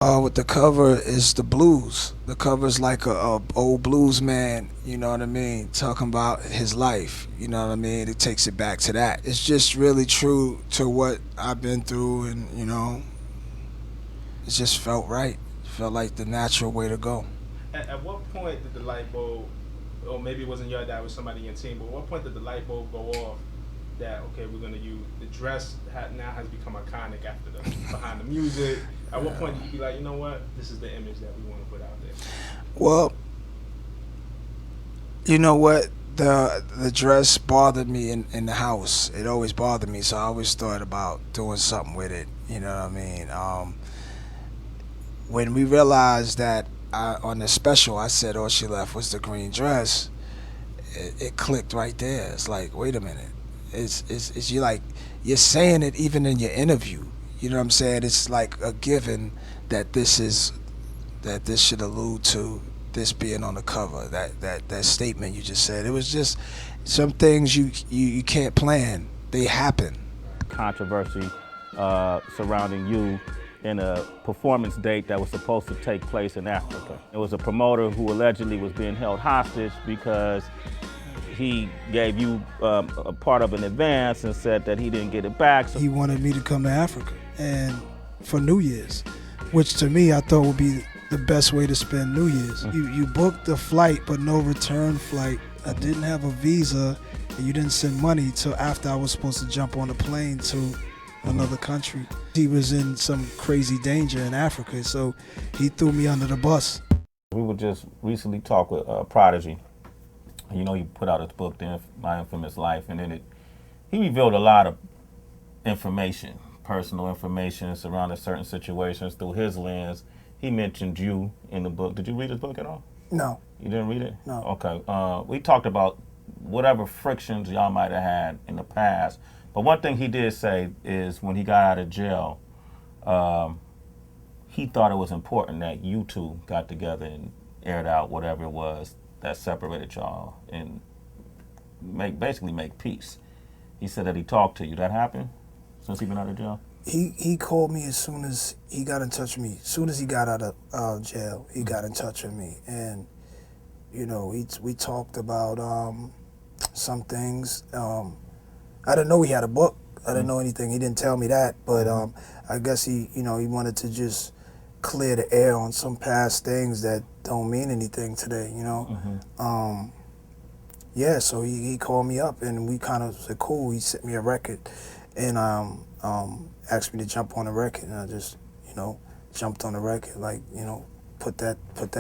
With the cover is the blues. The cover's like a old blues man, you know what I mean, talking about his life, you know what I mean. It takes it back to that. It's just really true to what I've been through, and it just felt right. Felt like the natural way to go. At what point did the light bulb, or maybe it wasn't your dad, it was somebody in your team, but at what point did the light bulb go off that, okay, we're gonna use the dress now has become iconic after the behind the music? At what point did you be like, you know what, this is the image that we want to put out there? Well, you know what? The dress bothered me in the house. It always bothered me, so I always thought about doing something with it. You know what I mean? When we realized that on the special, I said all she left was the green dress. It clicked right there. It's like, wait a minute. It's you like you're saying it even in your interview. You know what I'm saying? It's like a given that this should allude to this being on the cover. That statement you just said. It was just some things you can't plan. They happen. Controversy surrounding you in a performance date that was supposed to take place in Africa. It was a promoter who allegedly was being held hostage because he gave you a part of an advance and said that he didn't get it back. He wanted me to come to Africa and for New Year's, which to me I thought would be the best way to spend New Year's. You booked the flight but no return flight. I didn't have a visa and you didn't send money till after I was supposed to jump on a plane to another country. He was in some crazy danger in Africa, so he threw me under the bus. We were just recently talk with Prodigy. You know, he put out his book, My Infamous Life, and he revealed a lot of information, personal information surrounding certain situations through his lens. He mentioned you in the book. Did you read his book at all? No. You didn't read it? No. Okay. We talked about whatever frictions y'all might have had in the past. But one thing he did say is when he got out of jail, he thought it was important that you two got together and aired out whatever it was that separated y'all and basically make peace. He said that he talked to you. That happened since he been out of jail? He called me as soon as he got in touch with me. As soon as he got out of jail, he got in touch with me. And, we talked about some things. I didn't know he had a book. I didn't know anything. He didn't tell me that. But I guess he wanted to just clear the air on some past things that don't mean anything today, Yeah, so he called me up and we kind of said, cool. He sent me a record and asked me to jump on the record. And I just, jumped on the record, like, put that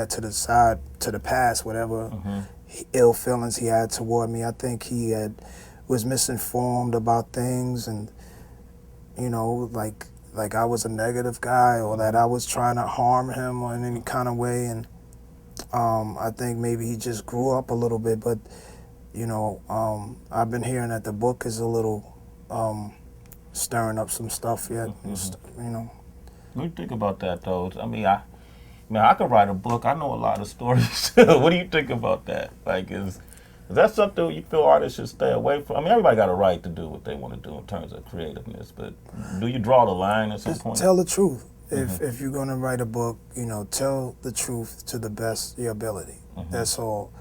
to the side, to the past, whatever ill feelings he had toward me. I think he was misinformed about things and, like I was a negative guy or that I was trying to harm him or in any kind of way. And I think maybe he just grew up a little bit, but I've been hearing that the book is a little stirring up some stuff yet. What do you think about that, though? I could write a book. I know a lot of stories. What do you think about that? Like, is that something you feel artists should stay away from? I mean, everybody got a right to do what they want to do in terms of creativeness, but do you draw the line at some Just point? tell the truth. If you're gonna write a book, tell the truth to the best of your ability. That's all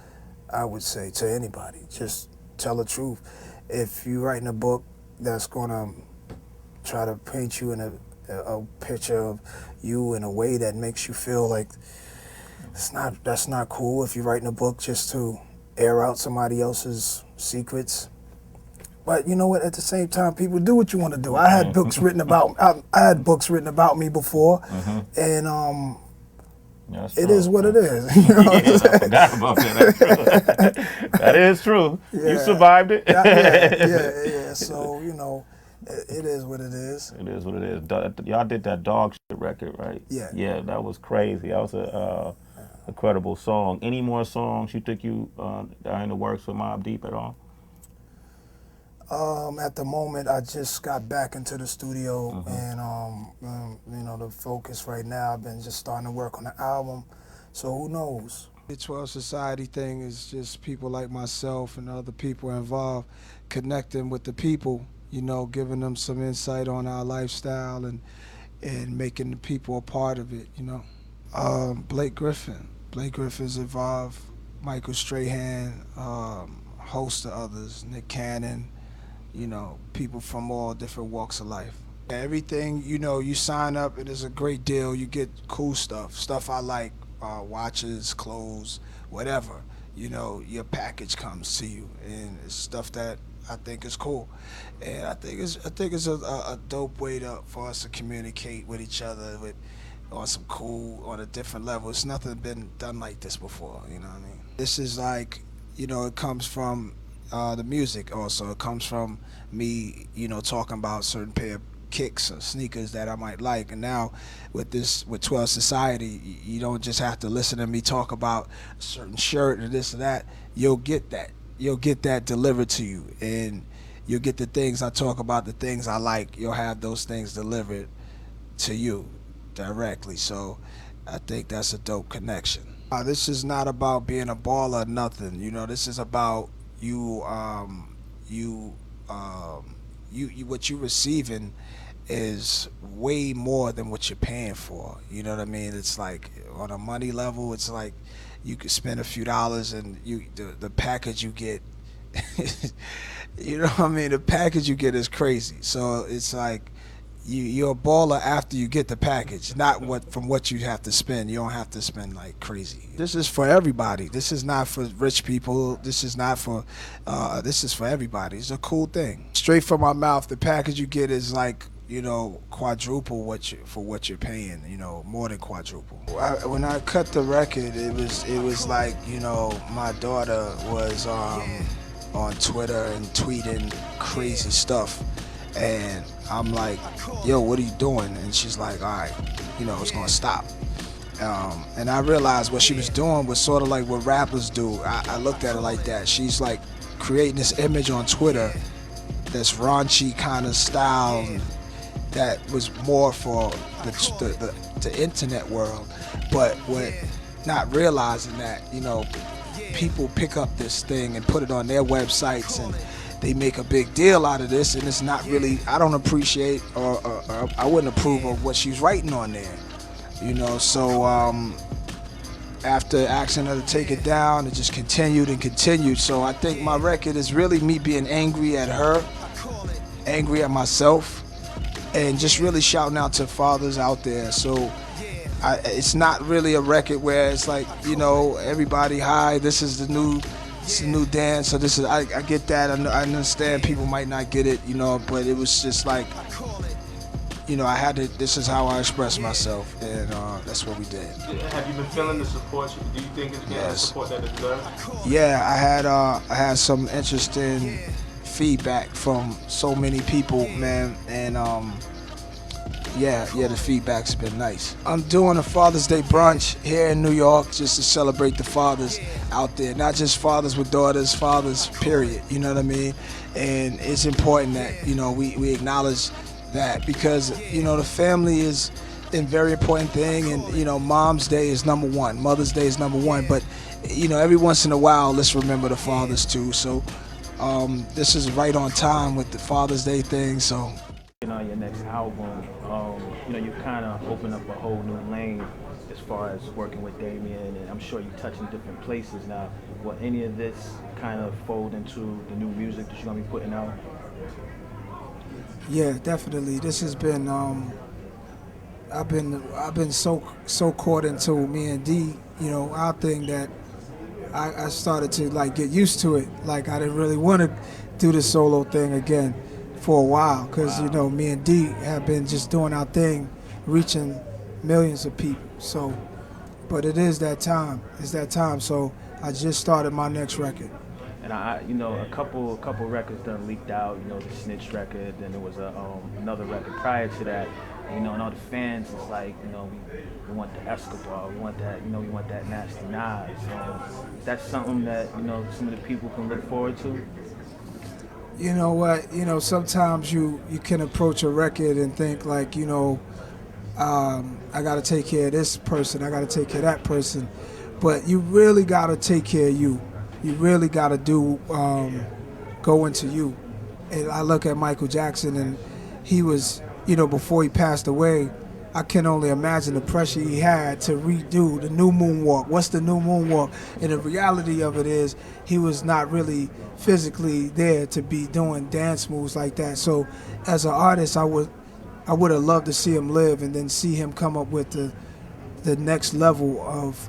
I would say to anybody. Just tell the truth. If you're writing a book that's gonna try to paint you in a picture of you in a way that makes you feel like that's not cool. If you're writing a book just to air out somebody else's secrets. But you know what? At the same time, people do what you want to do. I had books written about. I had books written about me before, and Yeah, it is what it is. I forgot about that. That is true. Yeah. You survived it. Yeah. So it is what it is. It is what it is. Y'all did that dog shit record, right? Yeah. Yeah, that was crazy. That was a incredible song. Any more songs you think you are in the works with Mobb Deep at all? At the moment, I just got back into the studio, and the focus right now, I've been just starting to work on the album. So who knows? The 12 Society thing is just people like myself and other people involved connecting with the people, giving them some insight on our lifestyle and and making the people a part of it, you know. Blake Griffin. Blake Griffin's involved, Michael Strahan, host of others, Nick Cannon, you know, people from all different walks of life. Everything, you know, you sign up, it is a great deal. You get cool stuff I like, watches, clothes, whatever. You know, your package comes to you, and it's stuff that I think is cool, and I think it's a dope way for us to communicate with each other on some cool, on a different level. It's nothing been done like this before. You know what I mean? This is like, you know, it comes from the music. Also, it comes from me, you know, talking about certain pair of kicks or sneakers that I might like. And now with 12 Society, you don't just have to listen to me talk about a certain shirt or this or that. You'll get that. You'll get that delivered to you, and you'll get the things I talk about, the things I like. You'll have those things delivered to you directly. So I think that's a dope connection. This is not about being a baller or nothing. You know, this is about you. You what you're receiving is way more than what you're paying for. You know what I mean? It's like on a money level, it's like you could spend a few dollars and the package you get. You know what I mean? The package you get is crazy. So it's like you're a baller after you get the package, not what you have to spend. You don't have to spend like crazy. This is for everybody. This is not for rich people. This is not for. This is for everybody. It's a cool thing. Straight from my mouth, the package you get is like, you know, quadruple for what you're paying. You know, more than quadruple. When I cut the record, it was like, you know, my daughter was on Twitter and tweeting crazy stuff. And I'm like, yo, what are you doing? And she's like, all right, you know, it's gonna stop. And I realized what she was doing was sort of like what rappers do. I looked at it like that. She's like creating this image on Twitter that's raunchy kind of style that was more for the internet world, but not realizing that, you know, people pick up this thing and put it on their websites, and they make a big deal out of this, and it's not really. I don't appreciate or I wouldn't approve of what she's writing on there, you know. So after asking her to take it down, it just continued and continued. So I think my record is really me being angry at her, angry at myself, and just really shouting out to fathers out there. So it's not really a record where it's like, you know, everybody, hi, this is the new dance. So this is, I get that. I understand people might not get it, you know, but it was just like, you know, this is how I express myself, and that's what we did. Have you been feeling the support? Do you think it's getting the support that it deserves? Yeah, I had some interesting feedback from so many people, man, and yeah, the feedback's been nice. I'm doing a Father's Day brunch here in New York just to celebrate the fathers out there. Not just fathers with daughters, fathers, period. You know what I mean? And it's important that, you know, we acknowledge that, because, you know, the family is a very important thing, and, you know, Mom's Day is number one, Mother's Day is number one, but, you know, every once in a while, let's remember the fathers too. So this is right on time with the Father's Day thing, so. On your next album, you know, you kind of open up a whole new lane as far as working with Damien, and I'm sure you touch in different places now. Will any of this kind of fold into the new music that you're gonna be putting out? Yeah, definitely. This has been I've been so caught into me and D, you know, our thing, that I started to like get used to it. Like I didn't really want to do the solo thing again for a while, because you know, me and D have been just doing our thing, reaching millions of people. So, but it is that time. It's that time. So I just started my next record. And I, you know, a couple records done leaked out. You know, the Snitch record, then there was another record prior to that. You know, and all the fans is like, you know, we want the Escobar, we want that, you know, we want that Nasty Nas. That's something that, you know, some of the people can look forward to. You know what? You know, sometimes you can approach a record and think like, you know, I got to take care of this person, I got to take care of that person, but you really got to take care of you. You really got to go into you. And I look at Michael Jackson, and he was, you know, before he passed away, I can only imagine the pressure he had to redo the new moonwalk. What's the new moonwalk? And the reality of it is he was not really physically there to be doing dance moves like that. So as an artist, I would have loved to see him live and then see him come up with the next level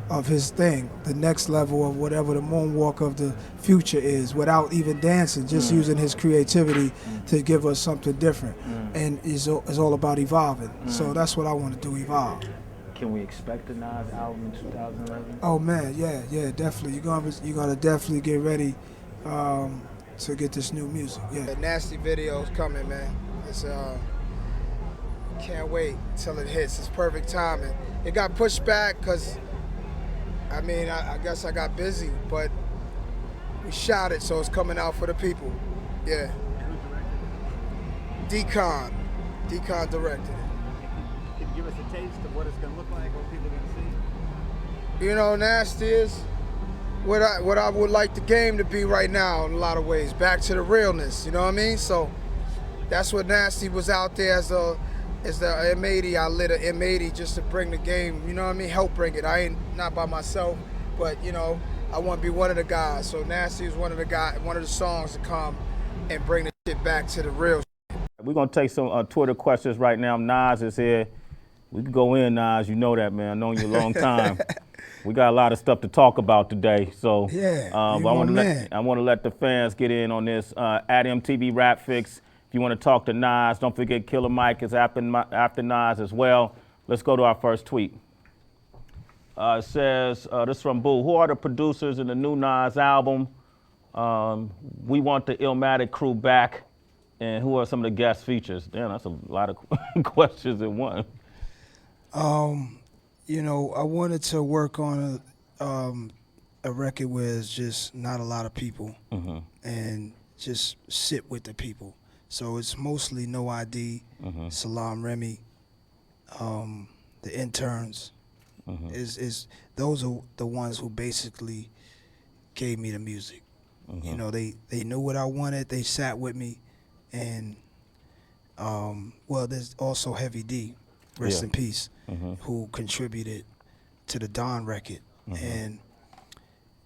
of his thing, the next level of whatever the moonwalk of the future is, without even dancing, just using his creativity to give us something different. And it's all about evolving. So that's what I want to do, evolve. Can we expect a Nas album in 2011? Oh man, yeah, definitely. You're gonna definitely get ready to get this new music. Yeah. The Nasty video's coming, man. It's can't wait till it hits. It's perfect timing. It got pushed back because, I mean, I guess I got busy, but we shot it, so it's coming out for the people. Yeah. Decon directed it. Can you give us a taste of what it's gonna look like, what people are gonna see? You know, Nasty is what I would like the game to be right now in a lot of ways. Back to the realness, you know what I mean? So that's what Nasty was out there as the M80. I lit a M80 just to bring the game, you know what I mean? Help bring it. I ain't not by myself, but you know, I want to be one of the guys. So Nasty is one of the songs to come and bring the shit back to the real. We're going to take some Twitter questions right now. Nas is here. We can go in, Nas. You know that, man. I've known you a long time. We got a lot of stuff to talk about today. So yeah, I want to let the fans get in on this. At MTV Rap Fix. If you want to talk to Nas, don't forget Killer Mike is after Nas as well. Let's go to our first tweet. It says, this is from Boo. Who are the producers in the new Nas album? We want the Illmatic crew back. And who are some of the guest features? Damn, that's a lot of questions in one. You know, I wanted to work on a record where it's just not a lot of people and just sit with the people. So it's mostly No ID, Salaam, Remi, the interns. Those are the ones who basically gave me the music. You know, they knew what I wanted. They sat with me. And well, there's also Heavy D, rest in peace, who contributed to the Dawn record. And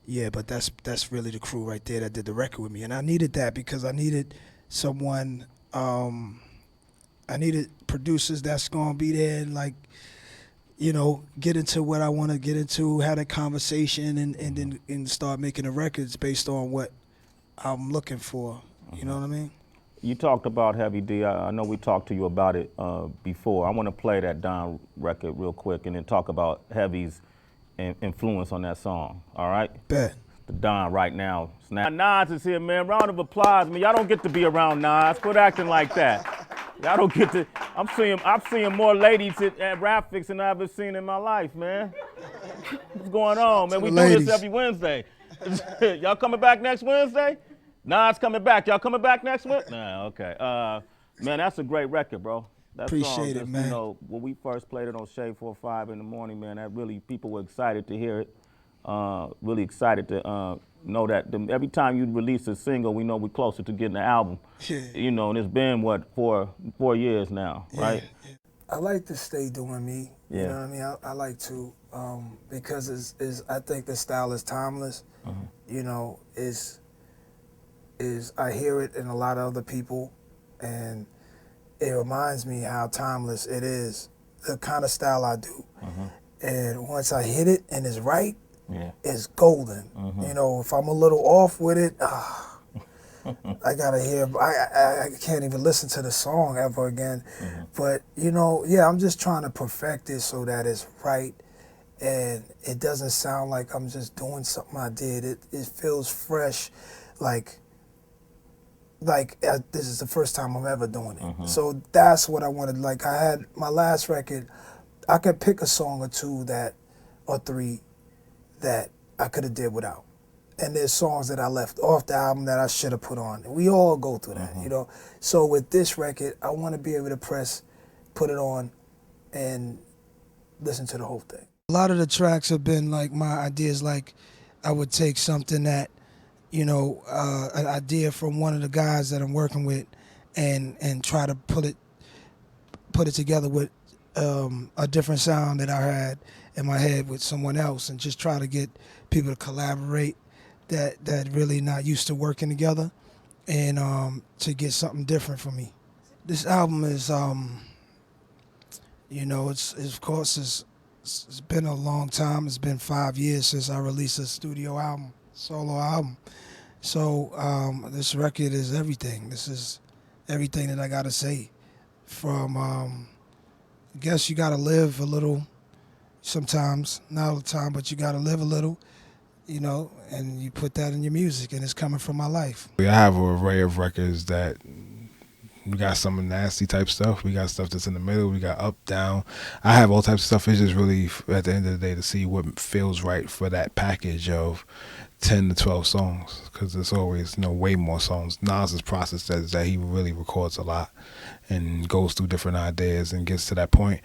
yeah, but that's really the crew right there that did the record with me. And I needed that because I needed someone, I needed producers that's gonna be there and like, you know, get into what I want to get into, have a conversation, and then start making the records based on what I'm looking for. You know what I mean? You talked about Heavy D. I know we talked to you about it before. I want to play that Don record real quick and then talk about Heavy's influence on that song. All right? Bet. The Don right now. Nas is here, man. Round of applause, man. Y'all don't get to be around Nas. Quit acting like that. Y'all don't get to. I'm seeing more ladies at Rap Fix than I've ever seen in my life, man. What's going on, man? We do this every Wednesday. Y'all coming back next Wednesday? Nas coming back. Y'all coming back next week? Nah, okay. Man, that's a great record, bro. That Appreciate song, it, man. You know, when we first played it on Shade 4-5 in the morning, man, that really, people were excited to hear it. Really excited to know that every time you release a single, we know we're closer to getting the album. Yeah. You know, and it's been, what, four years now, right? Yeah. I like to stay doing me. Yeah. You know what I mean? I like to, because I think the style is timeless. You know, is I hear it in a lot of other people, and it reminds me how timeless it is, the kind of style I do. And once I hit it and it's right, it's golden. You know, if I'm a little off with it, I gotta hear, I can't even listen to the song ever again. But, you know, yeah, I'm just trying to perfect it so that it's right and it doesn't sound like I'm just doing something I did. It feels fresh, like this is the first time I'm ever doing it. So that's what I wanted. Like, I had my last record, I could pick a song or two or three that I could have did without. And there's songs that I left off the album that I should have put on. And we all go through that, you know? So with this record, I want to be able to put it on and listen to the whole thing. A lot of the tracks have been like my ideas, like I would take something that, you know, an idea from one of the guys that I'm working with and try to put it together with a different sound that I had in my head with someone else, and just try to get people to collaborate that really not used to working together, and to get something different for me. This album is, it's of course it's been a long time. It's been 5 years since I released a studio album, solo album. So this record is everything. This is everything that I gotta say. From I guess you gotta live a little sometimes, not all the time, but you gotta live a little, and you put that in your music, and it's coming from my life. I have an array of records that we got some nasty type stuff. We got stuff that's in the middle. We got up, down. I have all types of stuff. It's just really, at the end of the day, to see what feels right for that package of 10 to 12 songs, because there's always way more songs. Nas's process is that he really records a lot and goes through different ideas and gets to that point.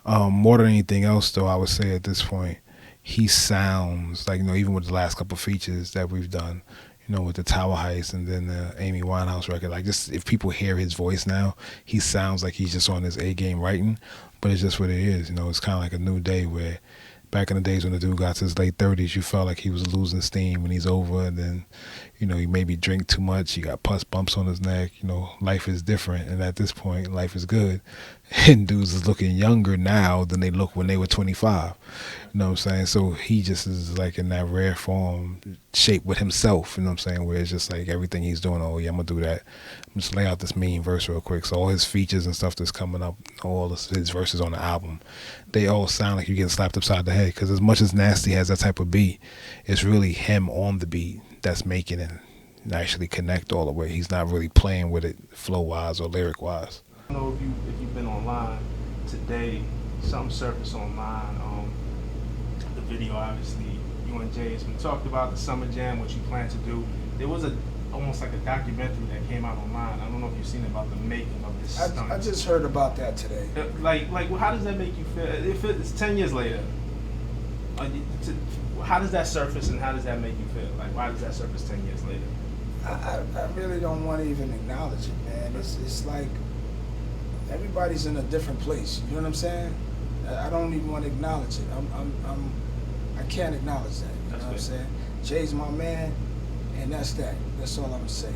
More than anything else, though, I would say at this point, he sounds like, even with the last couple of features that we've done, with the Tower Heist and then the Amy Winehouse record, like, just if people hear his voice now, he sounds like he's just on his A game writing, but it's just what it is. It's kind of like a new day where back in the days when the dude got to his late 30s, you felt like he was losing steam when he's over, and then, he maybe drink too much, he got pus bumps on his neck, life is different, and at this point, life is good. And dudes is looking younger now than they look when they were 25. You know what I'm saying? So he just is like in that rare form, shape with himself, you know what I'm saying? Where it's just like everything he's doing, oh yeah, I'm gonna do that. I'm just lay out this mean verse real quick. So all his features and stuff that's coming up, all his verses on the album, they all sound like you're getting slapped upside the head. Because as much as Nasty has that type of beat, it's really him on the beat that's making it actually connect all the way. He's not really playing with it flow-wise or lyric-wise. I don't know if you've been online today. Something surfaced online. The video, obviously, you and Jason talked about the Summer Jam, what you plan to do. There was almost like a documentary that came out online. I don't know if you've seen it, about the making of this stunt. I just heard about that today. Like, how does that make you feel? If it's 10 years later, how does that surface, and how does that make you feel? Like, why does that surface 10 years later? I really don't want to even acknowledge it, man. It's like everybody's in a different place. You know what I'm saying? I don't even want to acknowledge it. I can't acknowledge that. You know what I'm saying? Jay's my man, and that's that. That's all I'm gonna say.